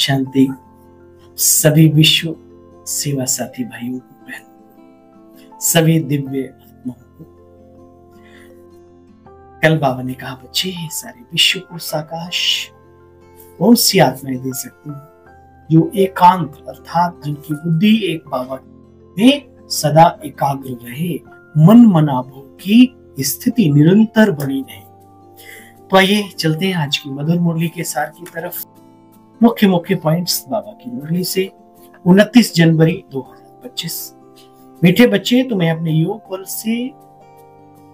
शांति। सभी विश्व सेवा साथी भाइयों को, बहनों, सभी दिव्य आत्माओं को, कल बाबा ने कहा बच्चे सारे विश्व को साकाश कौन सी आत्माएं दे सकती हैं जो एकांत अर्थात जिनकी बुद्धि एक बाबा में सदा एकाग्र रहे, मन मनाभों की स्थिति निरंतर बनी रहे। तो आइए चलते हैं आज की मधुर मुरली के सार की तरफ। मुख्य मुख्य पॉइंट्स बाबा की मुरली से 29 जनवरी 2025। मीठे बच्चे, तुम्हें अपने योग बल से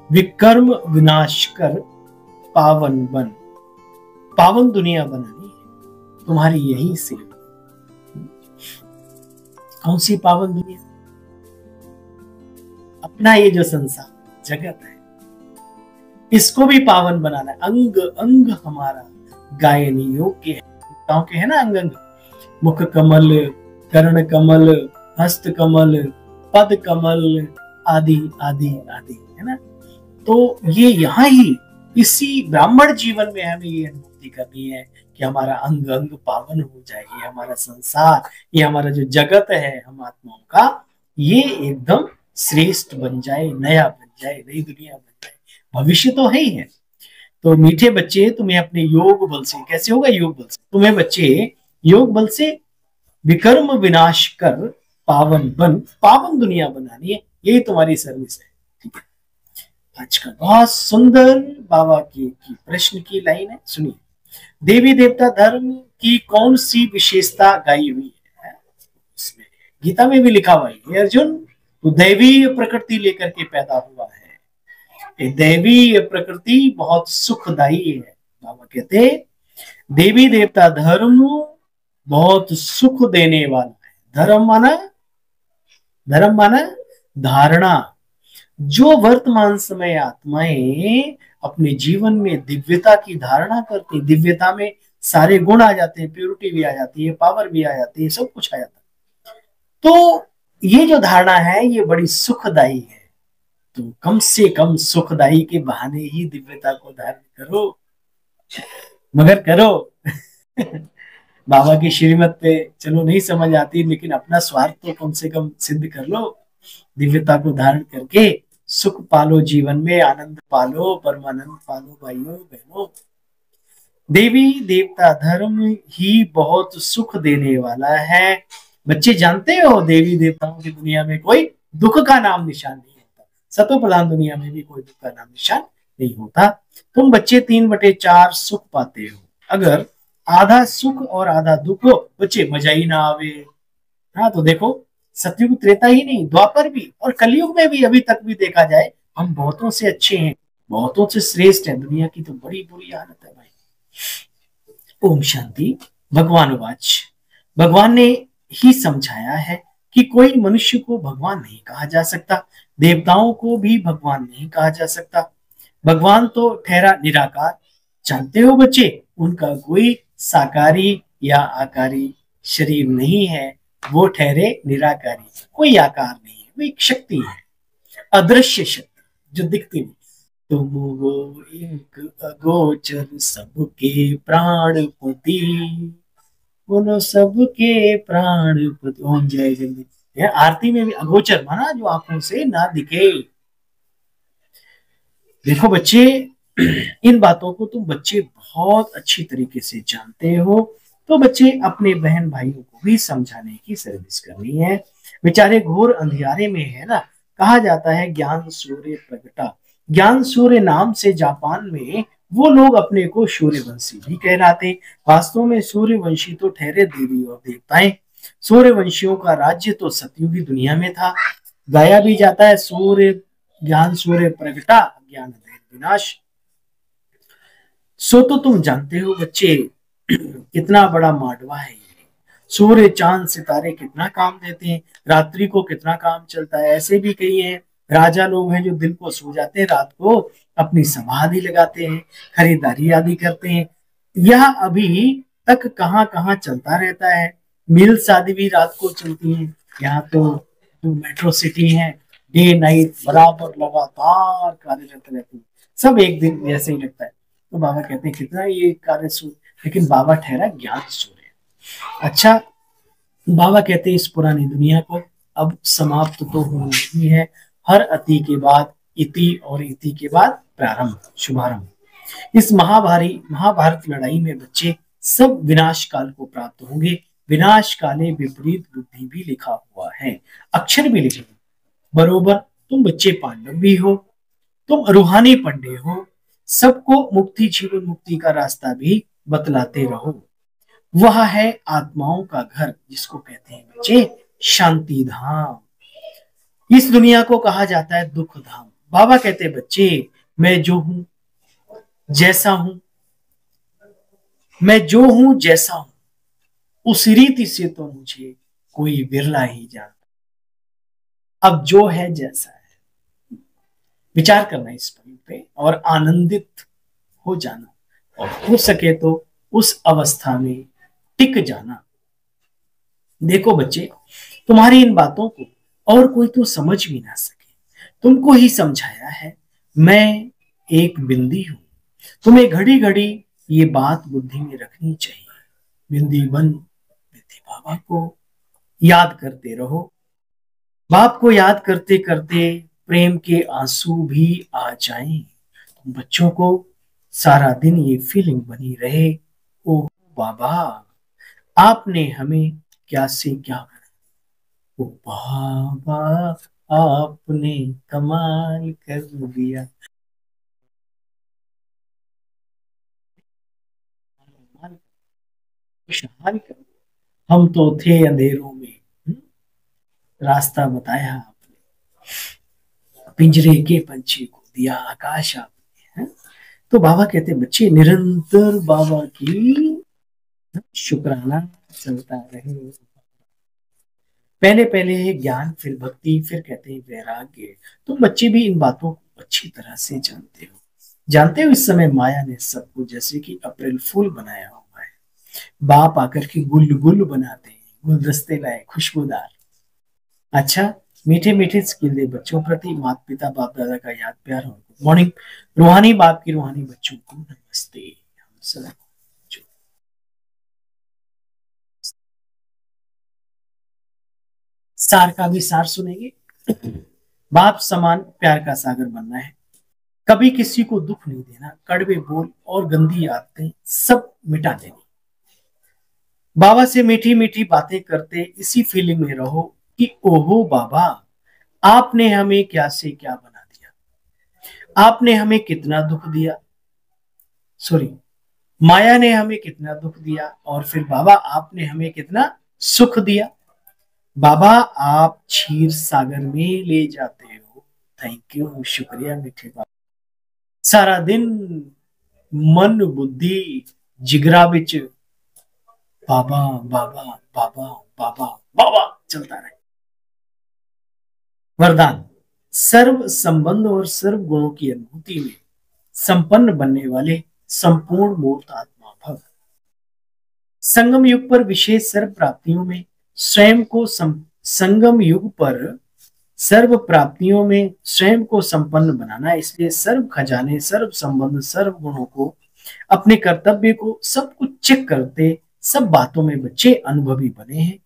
विकर्म विनाश कर पावन बन पावन दुनिया बनानी है। तुम्हारी यही से कौन सी पावन दुनिया? अपना ये जो संसार जगत है इसको भी पावन बनाना है। अंग अंग हमारा गायन योग्य है। के है ना अंग अंग, मुख कमल, कर्ण कमल, हस्त कमल, पद कमल आदि आदि आदि, है ना। तो ये यहाँ ही इसी ब्राह्मण जीवन में हमें ये अनुभूति करनी है कि हमारा अंग अंग पावन हो जाए, ये हमारा संसार, ये हमारा जो जगत है हम आत्माओं का, ये एकदम श्रेष्ठ बन जाए, नया बन जाए, नई दुनिया बन जाए। भविष्य तो है ही है। तो मीठे बच्चे, तुम्हें अपने योग बल से, कैसे होगा योग बल से? तुम्हें बच्चे योग बल से विकर्म विनाश कर पावन बन पावन दुनिया बनानी है। यही तुम्हारी सर्विस है, ठीक है। आज का बहुत सुंदर बाबा की प्रश्न की लाइन है, सुनिए। देवी देवता धर्म की कौन सी विशेषता गाई हुई है? इसमें गीता में भी लिखा हुआ है, अर्जुन तू दैवीय प्रकृति लेकर के पैदा हुआ है। दैवी प्रकृति बहुत सुखदायी है। बाबा कहते देवी देवता धर्म बहुत सुख देने वाला है। धर्म माना धारणा। जो वर्तमान समय आत्माएं अपने जीवन में दिव्यता की धारणा करती, दिव्यता में सारे गुण आ जाते हैं, प्योरिटी भी आ जाती है, पावर भी आ जाती है, सब कुछ आ जाता है। तो ये जो धारणा है ये बड़ी सुखदायी है। तो कम से कम सुखदायी के बहाने ही दिव्यता को धारण करो, मगर करो। बाबा की श्रीमत पे चलो नहीं समझ आती, लेकिन अपना स्वार्थ तो कम से कम सिद्ध कर लो। दिव्यता को धारण करके सुख पालो, जीवन में आनंद पालो, परमानंद पालो भाइयों बहनों। देवी देवता धर्म ही बहुत सुख देने वाला है। बच्चे जानते हो देवी देवताओं की दुनिया में कोई दुख का नाम निशान नहीं होता। सतो प्रधान दुनिया में भी कोई दुख का नाम निशान नहीं होता। तुम बच्चे 3/4 सुख पाते हो। अगर आधा सुख और आधा दुख हो बच्चे, मजा ही ना आवे। हाँ तो देखो, सतयुग त्रेता ही नहीं, द्वापर भी और कलयुग में भी अभी तक भी देखा जाए हम बहुतों से अच्छे हैं, बहुतों से श्रेष्ठ हैं। दुनिया की तो बड़ी बुरी हालत है भाई। ओम शांति। भगवानुवाच। भगवान ने ही समझाया है कि कोई मनुष्य को भगवान नहीं कहा जा सकता, देवताओं को भी भगवान नहीं कहा जा सकता। भगवान तो ठहरा निराकार। जानते हो बच्चे, उनका कोई साकारी या आकारी शरीर नहीं है, वो ठहरे निराकारी, कोई आकार नहीं है, वो एक शक्ति है, अदृश्य शक्ति जो दिखती नहीं। तुम वो एक अगोचर सबके प्राणपति, बोलो सबके प्राणपति। ओम जय जगदीश। आरती में भी अगोचर माना जो आंखों से ना दिखे। देखो बच्चे, इन बातों को तुम बच्चे बहुत अच्छी तरीके से जानते हो, तो बच्चे अपने बहन भाइयों को भी समझाने की सर्विस करनी है। बेचारे घोर अंधियारे में है ना। कहा जाता है ज्ञान सूर्य प्रगटा। ज्ञान सूर्य नाम से जापान में वो लोग अपने को सूर्यवंशी भी कहलाते। वास्तव में सूर्यवंशी तो ठहरे देवी और देवताएं। सूर्यवंशियों का राज्य तो सतयुगी दुनिया में था। गाया भी जाता है सूर्य ज्ञान सूर्य प्रगटा, ज्ञान विनाश। सो तो तुम जानते हो बच्चे कितना बड़ा माडवा है। सूर्य चांद सितारे कितना काम देते हैं, रात्रि को कितना काम चलता है। ऐसे भी कई हैं राजा लोग हैं जो दिन को सो जाते हैं, रात को अपनी समाधि लगाते हैं, खरीदारी आदि करते हैं। यह अभी तक कहाँ कहाँ चलता रहता है। मिल्स आदि भी रात को चलती हैं। यहाँ तो मेट्रो सिटी है, डे नाइट बराबर लगातार कार्यरत रहती है। सब एक दिन जैसे ही लगता है। तो बाबा कहते हैं कितना ये कार्य सूर्य, लेकिन बाबा ठहरा ज्ञान सूर्य। अच्छा, बाबा कहते हैं इस पुरानी दुनिया को अब समाप्त तो होनी ही है। हर अति के बाद इति और इति के बाद प्रारंभ, शुभारंभ। इस महाभारत लड़ाई में बच्चे सब विनाश काल को प्राप्त होंगे। विनाश काले विपरीत बुद्धि भी लिखा हुआ है, अक्षर भी लिखे हैं। बरोबर तुम बच्चे पांडव भी हो, तुम रूहानी पंडे हो, सबको मुक्ति, जीवन मुक्ति का रास्ता भी बतलाते रहो। वह है आत्माओं का घर, जिसको कहते हैं बच्चे शांति धाम। इस दुनिया को कहा जाता है दुख धाम। बाबा कहते हैं बच्चे, मैं जो हूं जैसा हूं, मैं जो हूं जैसा हूं उस रीति से तो मुझे कोई बिरला ही जानता। अब जो है जैसा है, विचार करना इस पॉइंट पे और आनंदित हो जाना, और हो सके तो उस अवस्था में टिक जाना। देखो बच्चे, तुम्हारी इन बातों को और कोई तो समझ भी ना सके, तुमको ही समझाया है। मैं एक बिंदी हूं, तुम्हें घड़ी घड़ी ये बात बुद्धि में रखनी चाहिए। बिंदी बन बिंदी बाबा को याद करते रहो। बाप को याद करते करते प्रेम के आंसू भी आ जाएं। तुम बच्चों को सारा दिन ये फीलिंग बनी रहे, ओ बाबा आपने हमें क्या से क्या करा, ओ बाबा आपने कमाल कर दिया। खुशहाल कर, हम तो थे अंधेरों में, रास्ता बताया आपने, पिंजरे के पंछी को दिया आकाश आपने, है? तो बाबा कहते बच्चे निरंतर बाबा की शुक्राना चलता रहे। पहले पहले है ज्ञान, फिर भक्ति, फिर कहते हैं वैराग्य। तुम बच्चे भी इन बातों को अच्छी तरह से जानते हो। जानते हो इस समय माया ने सबको जैसे कि अप्रैल फूल बनाया हुआ है। बाप आकर के गुल गुल बनाते हैं, गुलदस्ते लाए खुशबूदार। अच्छा, मीठे मीठे स्किल दे बच्चों प्रति, माता पिता बाप दादा का याद प्यार और गुड मॉर्निंग। रूहानी बाप की रूहानी बच्चों को नमस्ते। हम सदा सार का भी सार सुनेंगे। बाप समान प्यार का सागर बनना है, कभी किसी को दुख नहीं देना, कड़वे बोल और गंदी आदतें सब मिटा देनी। बाबा से मीठी मीठी बातें करते इसी फीलिंग में रहो कि ओहो बाबा आपने हमें क्या से क्या बना दिया, आपने हमें कितना दुख दिया, सॉरी माया ने हमें कितना दुख दिया, और फिर बाबा आपने हमें कितना सुख दिया। बाबा आप क्षीर सागर में ले जाते हो, थैंक यू, शुक्रिया मीठे बाबा। सारा दिन मन बुद्धि जिगरा बिच बाबा बाबा बाबा बाबा बाबा चलता रहे। वरदान, सर्व संबंध और सर्व गुणों की अनुभूति में संपन्न बनने वाले संपूर्ण मूर्त आत्मा भव। संगम युग पर विशेष सर्व प्राप्तियों में स्वयं को संगम युग पर सर्व प्राप्तियों में स्वयं को संपन्न बनाना, इसलिए सर्व खजाने, सर्व संबंध, सर्व गुणों को, अपने कर्तव्य को, सब कुछ चेक करते सब बातों में बच्चे अनुभवी बने हैं।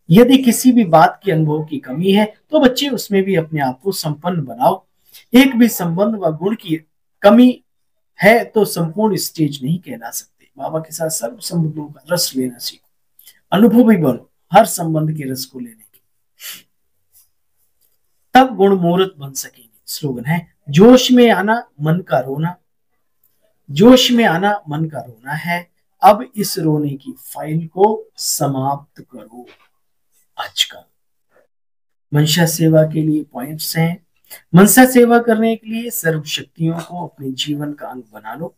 यदि किसी भी बात की अनुभव की कमी है तो बच्चे उसमें भी अपने आप को संपन्न बनाओ। एक भी संबंध व गुण की कमी है तो संपूर्ण स्टेज नहीं कहला सकते। बाबा के साथ सर्व संबंधों का रस लेना सीखो, अनुभवी बनो हर संबंध के रस को लेने की, तब गुण मूर्त बन सकेंगे। स्लोगन है, जोश में आना मन का रोना, जोश में आना मन का रोना है, अब इस रोने की फाइल को समाप्त करो। आज का मनसा सेवा के लिए पॉइंट्स हैं। मनसा सेवा करने के लिए सर्व शक्तियों को अपने जीवन का अंग बना लो,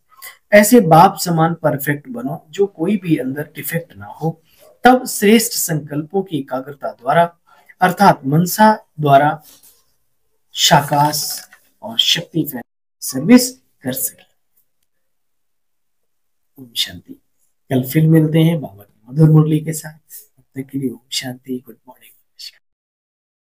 ऐसे बाप समान परफेक्ट बनो जो कोई भी अंदर डिफेक्ट ना हो। तब श्रेष्ठ संकल्पों की एकाग्रता द्वारा अर्थात मनसा द्वारा शाकाश और शक्ति सर्विस कर सके। ओम शांति। कल फिर मिलते हैं बाबा की मधुर मुरली के साथ। तब तक के लिए ओम शांति, गुड मॉर्निंग।